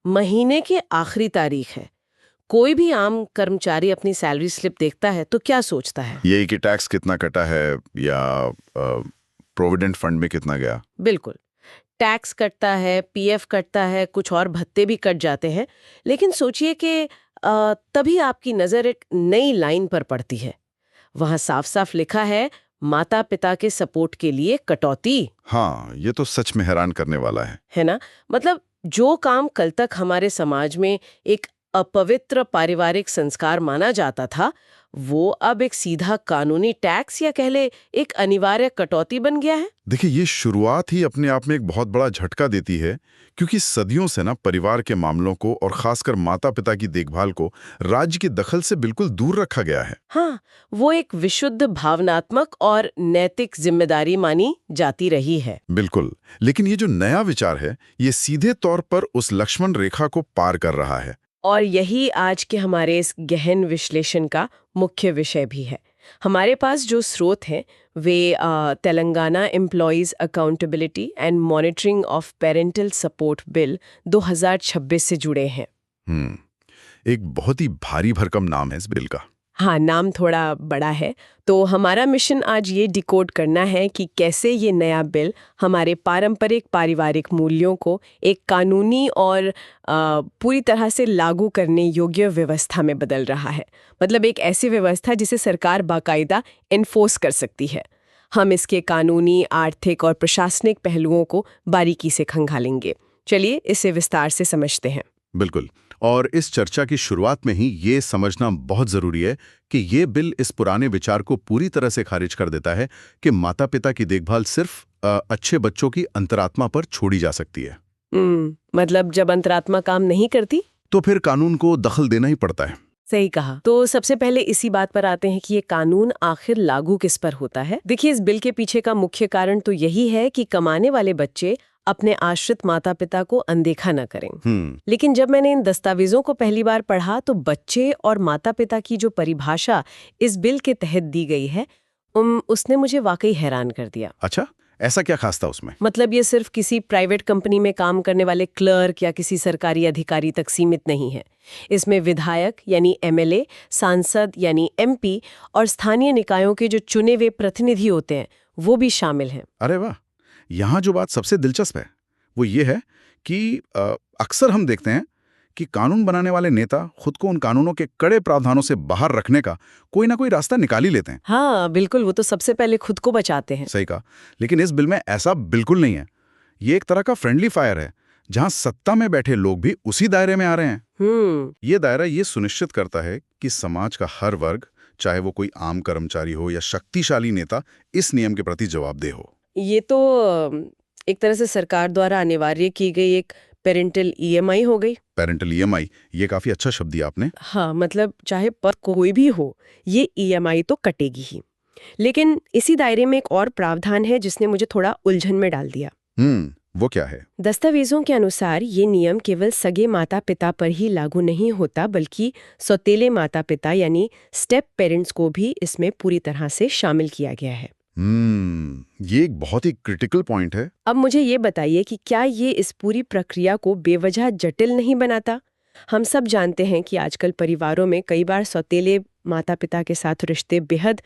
महीने के आखिरी तारीख है। कोई भी आम कर्मचारी अपनी सैलरी स्लिप देखता है तो क्या सोचता है? यही कि टैक्स कितना कटा है या प्रोविडेंट फंड में कितना गया। बिल्कुल। टैक्स कटता है, पीएफ कटता है, कुछ और भत्ते भी कट जाते हैं। लेकिन सोचिए कि तभी आपकी नज़र एक नई लाइन पर पड़ती है। वहाँ साफ साफ लिखा है, माता पिता के सपोर्ट के लिए कटौती। हाँ, ये तो सच में हैरान करने वाला है ना? मतलब जो काम कल तक हमारे समाज में एक अपवित्र पारिवारिक संस्कार माना जाता था, वो अब एक सीधा कानूनी टैक्स या कह ले एक अनिवार्य कटौती बन गया है। देखिए, ये शुरुआत ही अपने आप में एक बहुत बड़ा झटका देती है, क्योंकि सदियों से ना परिवार के मामलों को और खासकर माता पिता की देखभाल को राज्य की दखल से बिल्कुल दूर रखा गया है। हाँ, वो एक विशुद्ध भावनात्मक और नैतिक जिम्मेदारी मानी जाती रही है। बिल्कुल। लेकिन ये जो नया विचार है, ये सीधे तौर पर उस लक्ष्मण रेखा को पार कर रहा है। और यही आज के हमारे इस गहन विश्लेषण का मुख्य विषय भी है। हमारे पास जो स्रोत हैं वे Telangana employees accountability and monitoring of parental support bill 2026 से जुड़े हैं। एक बहुत ही भारी भरकम नाम है इस बिल का। हाँ, नाम थोड़ा बड़ा है। तो हमारा मिशन आज ये डिकोड करना है कि कैसे ये नया बिल हमारे पारंपरिक पारिवारिक मूल्यों को एक कानूनी और पूरी तरह से लागू करने योग्य व्यवस्था में बदल रहा है। मतलब एक ऐसी व्यवस्था जिसे सरकार बाकायदा एनफोर्स कर सकती है। हम इसके कानूनी, आर्थिक और प्रशासनिक पहलुओं को बारीकी से खंगालेंगे। चलिए इसे विस्तार से समझते हैं। बिल्कुल। और इस चर्चा की शुरुआत में ही ये समझना बहुत जरूरी है कि ये बिल इस पुराने विचार को पूरी तरह से खारिज कर देता है कि माता पिता की देखभाल सिर्फ अच्छे बच्चों की अंतरात्मा पर छोड़ी जा सकती है। मतलब जब अंतरात्मा काम नहीं करती तो फिर कानून को दखल देना ही पड़ता है। सही कहा। तो सबसे पहले इसी बात पर आते हैं कि ये कानून आखिर लागू किस पर होता है। देखिए, इस बिल के पीछे का मुख्य कारण तो यही है कि कमाने वाले बच्चे अपने आश्रित माता पिता को अनदेखा न करें। लेकिन जब मैंने इन दस्तावेजों को पहली बार पढ़ा तो बच्चे और माता पिता की जो परिभाषा इस बिल के तहत दी गई है, उसने मुझे वाकई हैरान कर दिया। अच्छा, ऐसा क्या खास था उसमें? मतलब ये सिर्फ किसी प्राइवेट कंपनी में काम करने वाले क्लर्क या किसी सरकारी अधिकारी तक सीमित नहीं है। इसमें विधायक यानी एमएलए, सांसद यानी एमपी और स्थानीय निकायों के जो चुने हुए प्रतिनिधि होते हैं वो भी शामिल हैं। अरे वाह! यहाँ जो बात सबसे दिलचस्प है वो ये है कि अक्सर हम देखते हैं कि कानून बनाने वाले नेता खुद को उन कानूनों के कड़े प्रावधानों से बाहर रखने का कोई ना कोई रास्ता निकाल ही लेते हैं। हाँ बिल्कुल, वो तो सबसे पहले खुद को बचाते हैं। सही कहा। लेकिन इस बिल में ऐसा बिल्कुल नहीं है। ये एक तरह का फ्रेंडली फायर है, जहां सत्ता में बैठे लोग भी उसी दायरे में आ रहे हैं। ये दायरा ये सुनिश्चित करता है कि समाज का हर वर्ग, चाहे वो कोई आम कर्मचारी हो या शक्तिशाली नेता, इस नियम के प्रति जवाबदेह हो। ये तो एक तरह से सरकार द्वारा अनिवार्य की गई एक पेरेंटल ईएमआई हो गई। पेरेंटल ईएमआई, ये काफी अच्छा शब्द दिया आपने। हाँ, मतलब चाहे पर कोई भी हो, ये ईएमआई तो कटेगी ही। लेकिन इसी दायरे में एक और प्रावधान है जिसने मुझे थोड़ा उलझन में डाल दिया। वो क्या है? दस्तावेजों के अनुसार ये नियम केवल सगे माता पिता पर ही लागू नहीं होता, बल्कि सौतेले माता पिता यानी स्टेप पेरेंट्स को भी इसमें पूरी तरह से शामिल किया गया है। ये एक बहुत ही क्रिटिकल पॉइंट है। अब मुझे ये बताइए कि क्या ये इस पूरी प्रक्रिया को बेवजह जटिल नहीं बनाता? हम सब जानते हैं कि आजकल परिवारों में कई बार सौतेले माता पिता के साथ रिश्ते बेहद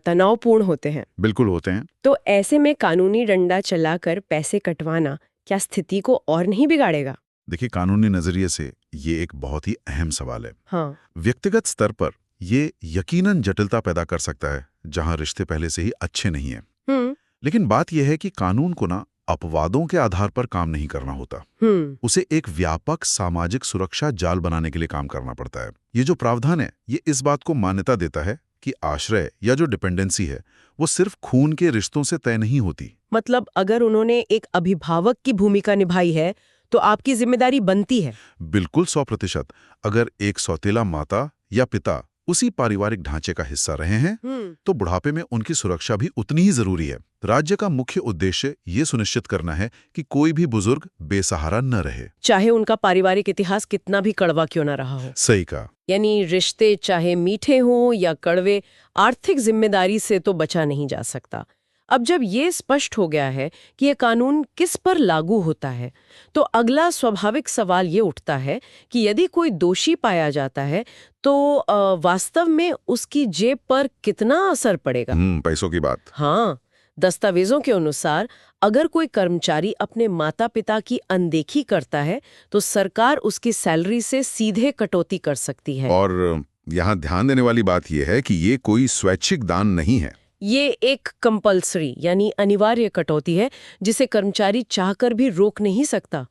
तनावपूर्ण होते हैं। बिल्कुल होते हैं। तो ऐसे में कानूनी डंडा चलाकर पैसे कटवाना क्या स्थिति को और नहीं बिगाड़ेगा? देखिए, कानूनी नजरिए से ये एक बहुत ही अहम सवाल है। हाँ। व्यक्तिगत स्तर पर ये यकीनन जटिलता पैदा कर सकता है, जहां रिश्ते पहले से ही अच्छे नहीं हैं। लेकिन बात यह है कि कानून को ना अपवादों के आधार पर काम नहीं करना होता। उसे एक व्यापक सामाजिक सुरक्षा जाल बनाने के लिए काम करना पड़ता है। ये जो प्रावधान है, ये इस बात को मान्यता देता है कि आश्रय या जो डिपेंडेंसी है वो सिर्फ खून के रिश्तों से तय नहीं होती। मतलब अगर उन्होंने एक अभिभावक की भूमिका निभाई है तो आपकी जिम्मेदारी बनती है। बिल्कुल 100%। अगर एक सौतेला माता या पिता उसी पारिवारिक ढांचे का हिस्सा रहे हैं तो बुढ़ापे में उनकी सुरक्षा भी उतनी ही जरूरी है। राज्य का मुख्य उद्देश्य ये सुनिश्चित करना है कि कोई भी बुजुर्ग बेसहारा न रहे, चाहे उनका पारिवारिक इतिहास कितना भी कड़वा क्यों न रहा हो। सही कहा। यानी रिश्ते चाहे मीठे हों या कड़वे, आर्थिक जिम्मेदारी से तो बचा नहीं जा सकता। अब जब ये स्पष्ट हो गया है कि ये कानून किस पर लागू होता है, तो अगला स्वाभाविक सवाल ये उठता है कि यदि कोई दोषी पाया जाता है तो वास्तव में उसकी जेब पर कितना असर पड़ेगा। पैसों की बात। हाँ, दस्तावेजों के अनुसार अगर कोई कर्मचारी अपने माता पिता की अनदेखी करता है तो सरकार उसकी सैलरी से सीधे कटौती कर सकती है। और यहाँ ध्यान देने वाली बात यह है कि ये कोई स्वैच्छिक दान नहीं है। ये एक कंपल्सरी यानी अनिवार्य कटौती है जिसे कर्मचारी चाहकर भी रोक नहीं सकता।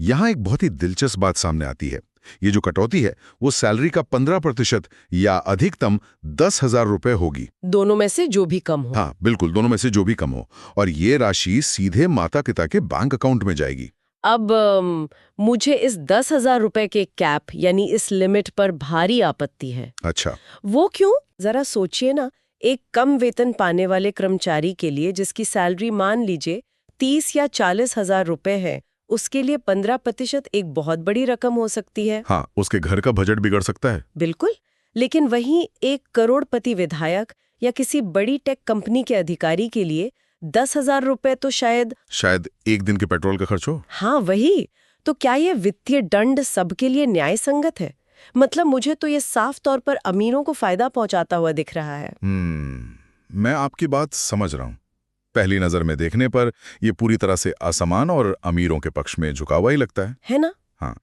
यहाँ एक बहुत ही दिलचस्प बात सामने आती है। ये जो कटौती है वो सैलरी का 15% या अधिकतम 10,000 रुपए होगी। दोनों में से जो भी कम हो। हाँ बिल्कुल, दोनों में से जो भी कम हो। और ये राशि सीधे माता पिता के बैंक अकाउंट में जाएगी। अब मुझे इस 10,000 रुपए के कैप यानी इस लिमिट पर भारी आपत्ति है। अच्छा, वो क्यों? जरा सोचिए ना, एक कम वेतन पाने वाले कर्मचारी के लिए जिसकी सैलरी मान लीजिए 30 या 40,000 रुपए है, उसके लिए 15% एक बहुत बड़ी रकम हो सकती है। हाँ, उसके घर का बजट बिगड़ सकता है। बिल्कुल, लेकिन वहीं एक करोड़पति विधायक या किसी बड़ी टेक कंपनी के अधिकारी के लिए 10,000 रुपए तो शायद एक दिन के पेट्रोल का खर्च हो। हाँ वही तो। क्या ये वित्तीय दंड सबके लिए न्याय संगत है? मतलब मुझे तो ये साफ तौर पर अमीरों को फायदा पहुंचाता हुआ दिख रहा है। मैं आपकी बात समझ रहा हूँ। पहली नजर में देखने पर यह पूरी तरह से असमान और अमीरों के पक्ष में झुका हुआ ही लगता है ना? हाँ।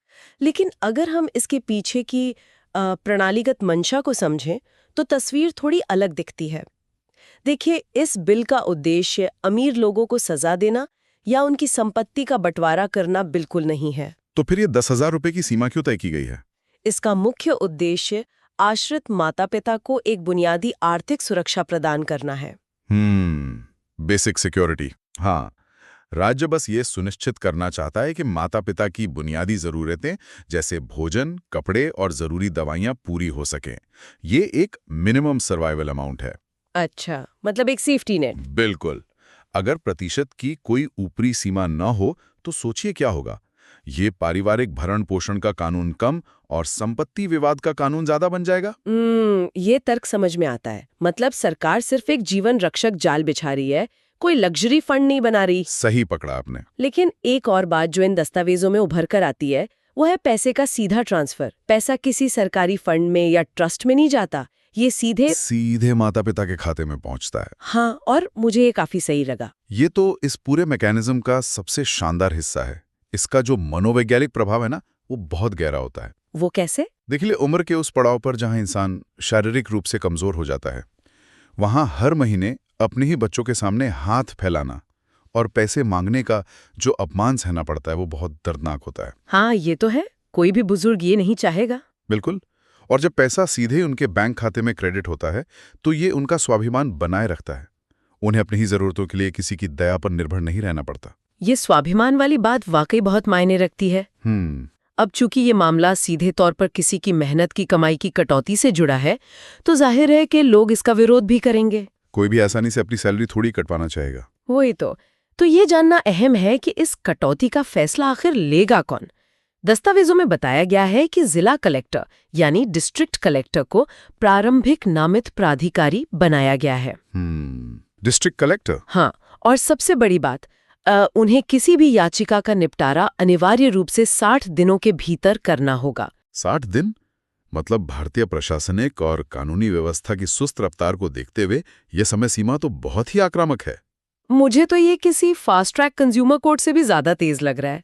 लेकिन अगर हम इसके पीछे की प्रणालीगत मंशा को समझें तो तस्वीर थोड़ी अलग दिखती है। देखिए, इस बिल का उद्देश्य अमीर लोगों को सजा देना या उनकी संपत्ति का बंटवारा करना बिल्कुल नहीं है। तो फिर ये 10,000 रुपए की सीमा क्यों तय की गई है? इसका मुख्य उद्देश्य आश्रित माता पिता को एक बुनियादी आर्थिक सुरक्षा प्रदान करना है। Basic security. हाँ, राज्य बस ये सुनिश्चित करना चाहता है कि माता पिता की बुनियादी जरूरतें जैसे भोजन, कपड़े और जरूरी दवाइयां पूरी हो सकें। ये एक मिनिमम सर्वाइवल अमाउंट है। अच्छा, मतलब एक सेफ्टी नेट। बिल्कुल। अगर प्रतिशत की कोई ऊपरी सीमा न हो तो सोचिए क्या होगा। ये पारिवारिक भरण पोषण का कानून कम और संपत्ति विवाद का कानून ज्यादा बन जाएगा। ये तर्क समझ में आता है। मतलब सरकार सिर्फ एक जीवन रक्षक जाल बिछा रही है, कोई लग्जरी फंड नहीं बना रही। सही पकड़ा आपने। लेकिन एक और बात जो इन दस्तावेजों में उभर कर आती है वो है पैसे का सीधा ट्रांसफर। पैसा किसी सरकारी फंड में या ट्रस्ट में नहीं जाता, ये सीधे माता पिता के खाते में पहुंचता है। हाँ, और मुझे ये काफी सही लगा। ये तो इस पूरे मैकेनिज्म का सबसे शानदार हिस्सा है। इसका जो मनोवैज्ञानिक प्रभाव है ना, वो बहुत गहरा होता है। वो कैसे? देखिए, उम्र के उस पड़ाव पर जहां इंसान शारीरिक रूप से कमजोर हो जाता है, वहां हर महीने अपने ही बच्चों के सामने हाथ फैलाना और पैसे मांगने का जो अपमान सहना पड़ता है वो बहुत दर्दनाक होता है। हाँ, ये तो है। कोई भी बुजुर्ग ये नहीं चाहेगा। बिल्कुल। और जब पैसा सीधे उनके बैंक खाते में क्रेडिट होता है तो ये उनका स्वाभिमान बनाए रखता है। उन्हें अपनी ही जरूरतों के लिए किसी की दया पर निर्भर नहीं रहना पड़ता। ये स्वाभिमान वाली बात वाकई बहुत मायने रखती है। अब चूंकि ये मामला सीधे तौर पर किसी की मेहनत की कमाई की कटौती से जुड़ा है तो जाहिर है कि लोग इसका विरोध भी करेंगे। कोई भी आसानी से अपनी सैलरी थोड़ी कटवाना चाहेगा। वही तो ये जानना अहम है कि इस कटौती का फैसला आखिर लेगा कौन। दस्तावेजों में बताया गया है कि जिला कलेक्टर यानी डिस्ट्रिक्ट कलेक्टर को प्रारंभिक नामित प्राधिकारी बनाया गया है। District collector? हाँ, और सबसे बड़ी बात, उन्हें किसी भी याचिका का निपटारा अनिवार्य रूप से 60 दिनों के भीतर करना होगा। 60 दिन? मतलब भारतीय प्रशासनिक और कानूनी व्यवस्था की सुस्त रफ्तार को देखते हुए यह समय सीमा तो बहुत ही आक्रामक है। मुझे तो ये किसी फास्ट ट्रैक कंज्यूमर कोर्ट से भी ज्यादा तेज लग रहा है।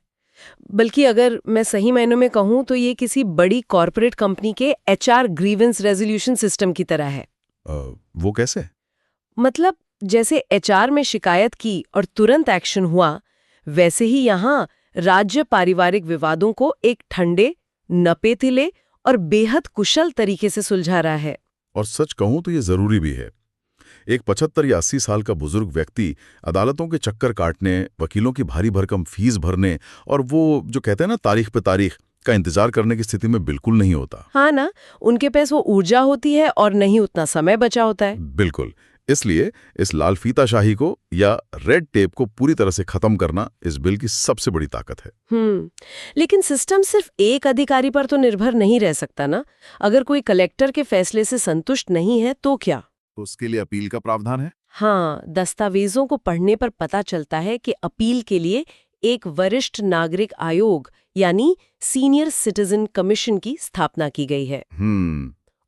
बल्कि अगर मैं सही मायनों में कहूं तो ये किसी बड़ी कॉर्पोरेट कंपनी के HR ग्रीवेंस रेजोल्यूशन सिस्टम की तरह है। वो कैसे? मतलब जैसे HR में शिकायत की और तुरंत एक्शन हुआ, वैसे ही यहाँ राज्य पारिवारिक विवादों को एक ठंडे, नपेतिले और बेहद कुशल तरीके से सुलझा रहा है। और सच कहूं तो ये जरूरी भी है। एक 75 या 80 साल का बुजुर्ग व्यक्ति अदालतों के चक्कर काटने, वकीलों की भारी भरकम फीस भरने और वो जो कहते हैं ना तारीख पे तारीख का इंतजार करने की स्थिति में बिल्कुल नहीं होता। हाँ ना, उनके पास वो ऊर्जा होती है और नहीं उतना समय बचा होता है। बिल्कुल। इसलिए इस लाल फीताशाही को या रेड टेप को पूरी तरह से खत्म करना इस बिल की सबसे बड़ी ताकत है। लेकिन सिस्टम सिर्फ एक अधिकारी पर तो निर्भर नहीं रह सकता ना। अगर कोई कलेक्टर के फैसले से संतुष्ट नहीं है तो क्या? तो उसके लिए अपील का प्रावधान है? हाँ, दस्तावेजों को पढ़ने पर पता चलता है कि अपील के लिए एक वरिष्ठ नागरिक आयोग यानी सीनियर सिटीजन कमीशन की स्थापना की गई है।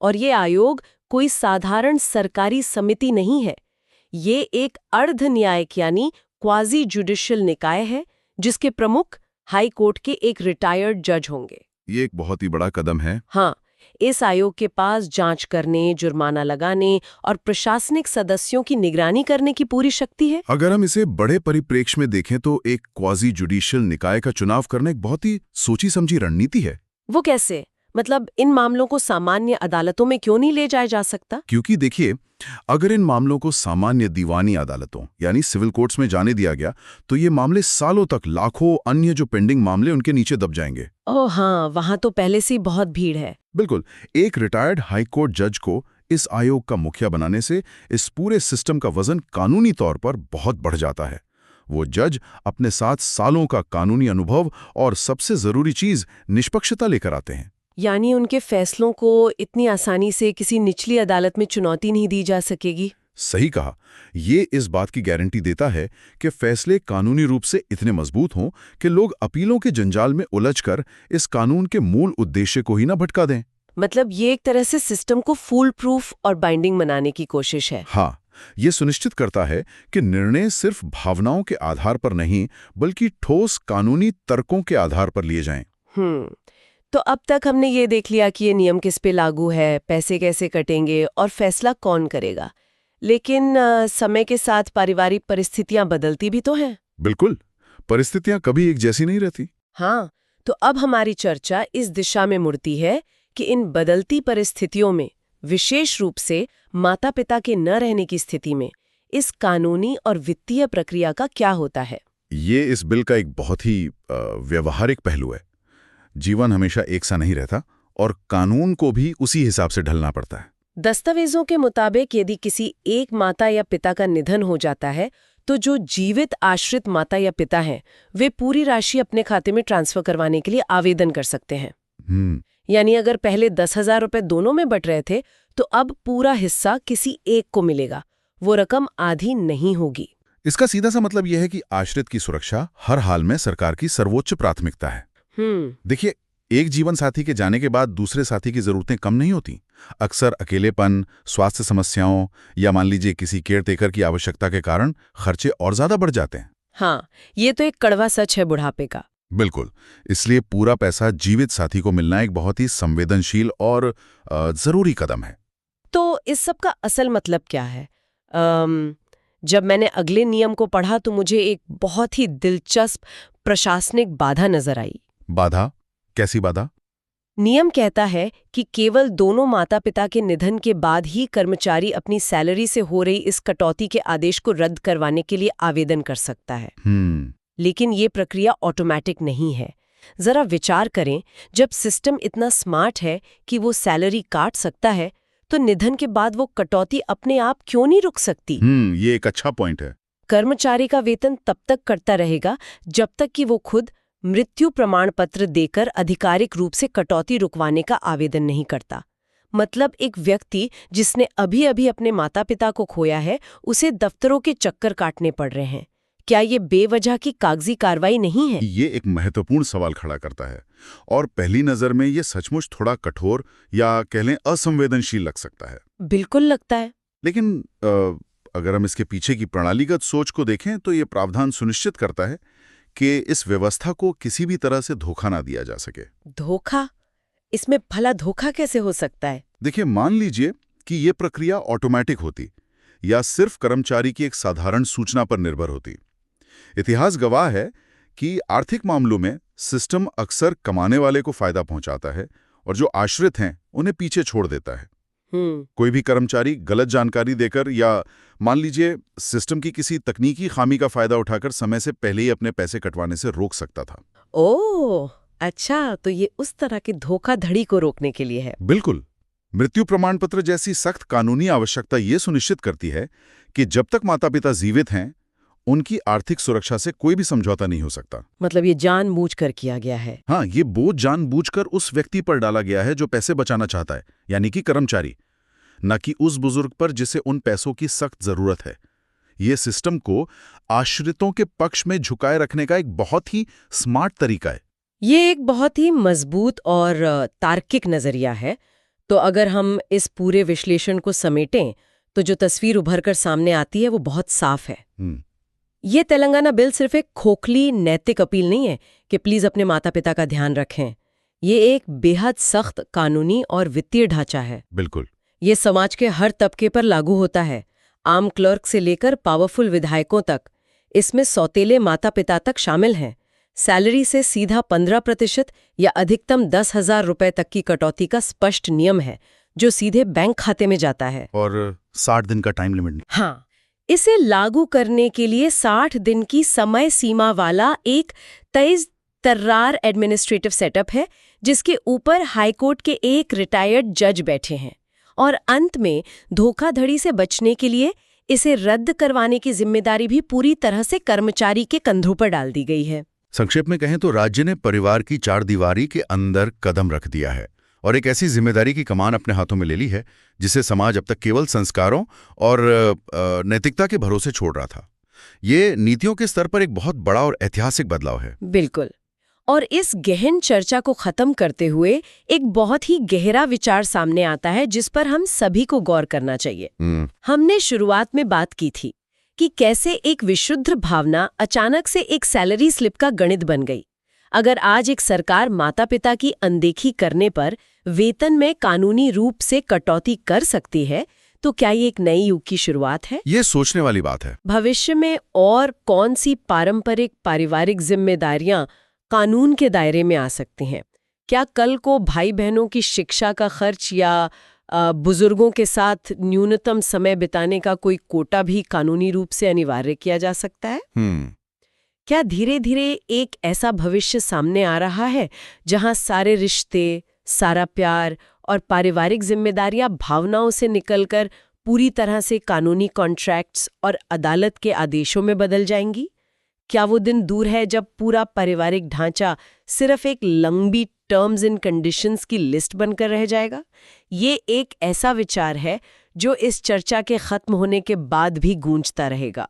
और ये आयोग कोई साधारण सरकारी समिति नहीं है। ये एक अर्ध न्यायिक यानी क्वाजी जुडिशियल निकाय है, जिसके प्रमुख हाई कोर्ट के एक रिटायर्ड जज होंगे। ये एक बहुत ही बड़ा कदम है। हाँ, इस आयोग के पास जांच करने, जुर्माना लगाने और प्रशासनिक सदस्यों की निगरानी करने की पूरी शक्ति है। अगर हम इसे बड़े परिप्रेक्ष्य में देखें तो एक क्वाजी जुडिशियल निकाय का चुनाव करना एक बहुत ही सोची समझी रणनीति है। वो कैसे? मतलब इन मामलों को सामान्य अदालतों में क्यों नहीं ले जाया जा सकता? क्योंकि देखिए, अगर इन मामलों को सामान्य दीवानी अदालतों यानी सिविल कोर्ट्स में जाने दिया गया तो ये मामले सालों तक लाखों अन्य जो पेंडिंग मामले उनके नीचे दब जाएंगे। ओह हाँ, वहां तो पहले से ही बहुत भीड़ है। बिल्कुल, एक रिटायर्ड हाई कोर्ट जज को इस आयोग का मुखिया बनाने से इस पूरे सिस्टम का वजन कानूनी तौर पर बहुत बढ़ जाता है। वो जज अपने साथ सालों का कानूनी अनुभव और सबसे जरूरी चीज निष्पक्षता लेकर आते हैं। यानी उनके फैसलों को इतनी आसानी से किसी निचली अदालत में चुनौती नहीं दी जा सकेगी। सही कहा। ये इस बात की गारंटी देता है कि फैसले कानूनी रूप से इतने मजबूत हों कि लोग अपीलों के जंजाल में उलझकर इस कानून के मूल उद्देश्य को ही ना भटका दें। मतलब ये एक तरह से सिस्टम को फूल प्रूफ और बाइंडिंग बनाने की कोशिश है। हाँ, ये सुनिश्चित करता है कि निर्णय सिर्फ भावनाओं के आधार पर नहीं बल्कि ठोस कानूनी तर्कों के आधार पर लिए जाएं। तो अब तक हमने ये देख लिया कि ये नियम किस पे लागू है, पैसे कैसे कटेंगे और फैसला कौन करेगा। लेकिन समय के साथ पारिवारिक परिस्थितियां बदलती भी तो हैं। बिल्कुल, परिस्थितियां कभी एक जैसी नहीं रहती। हाँ, तो अब हमारी चर्चा इस दिशा में मुड़ती है कि इन बदलती परिस्थितियों में, विशेष रूप से माता पिता के न रहने की स्थिति में, इस कानूनी और वित्तीय प्रक्रिया का क्या होता है। ये इस बिल का एक बहुत ही व्यवहारिक पहलू है। जीवन हमेशा एक सा नहीं रहता और कानून को भी उसी हिसाब से ढलना पड़ता है। दस्तावेजों के मुताबिक यदि किसी एक माता या पिता का निधन हो जाता है तो जो जीवित आश्रित माता या पिता हैं वे पूरी राशि अपने खाते में ट्रांसफर करवाने के लिए आवेदन कर सकते हैं। यानी अगर पहले 10,000 रुपए दोनों में बंट रहे थे तो अब पूरा हिस्सा किसी एक को मिलेगा। वो रकम आधी नहीं होगी। इसका सीधा सा मतलब यह है कि आश्रित की सुरक्षा हर हाल में सरकार की सर्वोच्च प्राथमिकता है। देखिए, एक जीवन साथी के जाने के बाद दूसरे साथी की जरूरतें कम नहीं होती। अक्सर अकेलेपन, स्वास्थ्य समस्याओं या मान लीजिए किसी केयरटेकर की आवश्यकता के कारण खर्चे और ज्यादा बढ़ जाते हैं। हाँ, ये तो एक कड़वा सच है बुढ़ापे का। बिल्कुल, इसलिए पूरा पैसा जीवित साथी को मिलना एक बहुत ही संवेदनशील और जरूरी कदम है। तो इस सब का असल मतलब क्या है? जब मैंने अगले नियम को पढ़ा तो मुझे एक बहुत ही दिलचस्प प्रशासनिक बाधा नजर आई। बाधा? कैसी बाधा? नियम कहता है कि केवल दोनों माता पिता के निधन के बाद ही कर्मचारी अपनी सैलरी से हो रही इस कटौती के आदेश को रद्द करवाने के लिए आवेदन कर सकता है। लेकिन ये प्रक्रिया ऑटोमैटिक नहीं है। जरा विचार करें, जब सिस्टम इतना स्मार्ट है कि वो सैलरी काट सकता है तो निधन के बाद वो कटौती अपने आप क्यों नहीं रुक सकती? ये एक अच्छा पॉइंट है। कर्मचारी का वेतन तब तक कटता रहेगा जब तक कि वो खुद मृत्यु प्रमाण पत्र देकर आधिकारिक रूप से कटौती रुकवाने का आवेदन नहीं करता। मतलब एक व्यक्ति जिसने अभी अभी अपने माता पिता को खोया है, उसे दफ्तरों के चक्कर काटने पड़ रहे हैं। क्या ये बेवजह की कागजी कार्रवाई नहीं है? ये एक महत्वपूर्ण सवाल खड़ा करता है और पहली नजर में ये सचमुच थोड़ा कठोर या कह लें असंवेदनशील लग सकता है। बिल्कुल लगता है। लेकिन अगर हम इसके पीछे की प्रणालीगत सोच को देखें तो ये प्रावधान सुनिश्चित करता है कि इस व्यवस्था को किसी भी तरह से धोखा ना दिया जा सके। धोखा? इसमें भला धोखा कैसे हो सकता है? देखिए, मान लीजिए कि ये प्रक्रिया ऑटोमेटिक होती या सिर्फ कर्मचारी की एक साधारण सूचना पर निर्भर होती। इतिहास गवाह है कि आर्थिक मामलों में सिस्टम अक्सर कमाने वाले को फायदा पहुंचाता है और जो आश्रित हैं उन्हें पीछे छोड़ देता है। कोई भी कर्मचारी गलत जानकारी देकर या मान लीजिए सिस्टम की किसी तकनीकी खामी का फायदा उठाकर समय से पहले ही अपने पैसे कटवाने से रोक सकता था। ओह, अच्छा, तो ये उस तरह की धोखाधड़ी को रोकने के लिए है। बिल्कुल। मृत्यु प्रमाण पत्र जैसी सख्त कानूनी आवश्यकता ये सुनिश्चित करती है कि जब तक माता पिता जीवित हैं उनकी आर्थिक सुरक्षा से कोई भी समझौता नहीं हो सकता। मतलब ये जानबूझकर किया गया है। हाँ, ये बोझ जानबूझकर उस व्यक्ति पर डाला गया है जो पैसे बचाना चाहता है, यानी कि कर्मचारी, न कि उस बुजुर्ग पर जिसे उन पैसों की सख्त जरूरत है। ये सिस्टम को आश्रितों के पक्ष में झुकाए रखने का एक बहुत ही स्मार्ट तरीका है। ये एक बहुत ही मजबूत और तार्किक नजरिया है। तो अगर हम इस पूरे विश्लेषण को समेटें तो जो तस्वीर उभर कर सामने आती है वो बहुत साफ है। ये तेलंगाना बिल सिर्फ एक खोखली नैतिक अपील नहीं है कि प्लीज अपने माता पिता का ध्यान रखें। ये एक बेहद सख्त कानूनी और वित्तीय ढांचा है। बिल्कुल। ये समाज के हर तबके पर लागू होता है, आम क्लर्क से लेकर पावरफुल विधायकों तक। इसमें सौतेले माता पिता तक शामिल हैं। सैलरी से सीधा 15% या अधिकतम 10,000 रुपए तक की कटौती का स्पष्ट नियम है जो सीधे बैंक खाते में जाता है। और 60 दिन का टाइम लिमिट। हाँ, इसे लागू करने के लिए 60 दिन की समय सीमा वाला एक तेज तर्रार एडमिनिस्ट्रेटिव सेटअप है जिसके ऊपर हाईकोर्ट के एक रिटायर्ड जज बैठे हैं। और अंत में धोखाधड़ी से बचने के लिए इसे रद्द करवाने की जिम्मेदारी भी पूरी तरह से कर्मचारी के कंधों पर डाल दी गई है। संक्षेप में कहें तो राज्य ने परिवार की चारदीवारी के अंदर कदम रख दिया है और एक ऐसी जिम्मेदारी की कमान अपने हाथों में ले ली है जिसे समाज अब तक केवल संस्कारों और नैतिकता के भरोसे छोड़ रहा था। ये नीतियों के स्तर पर एक बहुत बड़ा और ऐतिहासिक बदलाव है। बिल्कुल। और इस गहन चर्चा को खत्म करते हुए एक बहुत ही गहरा विचार सामने आता है जिस पर हम सभी को गौर करना चाहिए। हमने शुरुआत में बात की थी कि कैसे एक विशुद्ध भावना अचानक से एक सैलरी स्लिप का गणित बन गई। अगर आज एक सरकार माता पिता की अनदेखी करने पर वेतन में कानूनी रूप से कटौती कर सकती है तो क्या ये एक नई युग की शुरुआत है? ये सोचने वाली बात है। भविष्य में और कौन सी पारंपरिक पारिवारिक जिम्मेदारियां कानून के दायरे में आ सकती हैं? क्या कल को भाई बहनों की शिक्षा का खर्च या बुजुर्गों के साथ न्यूनतम समय बिताने का कोई कोटा भी कानूनी रूप से अनिवार्य किया जा सकता है? क्या धीरे धीरे एक ऐसा भविष्य सामने आ रहा है जहां सारे रिश्ते, सारा प्यार और पारिवारिक जिम्मेदारियां भावनाओं से निकलकर पूरी तरह से कानूनी कॉन्ट्रैक्ट्स और अदालत के आदेशों में बदल जाएंगी? क्या वो दिन दूर है जब पूरा पारिवारिक ढांचा सिर्फ एक लंबी टर्म्स एंड कंडीशंस की लिस्ट बनकर रह जाएगा? ये एक ऐसा विचार है जो इस चर्चा के खत्म होने के बाद भी गूंजता रहेगा।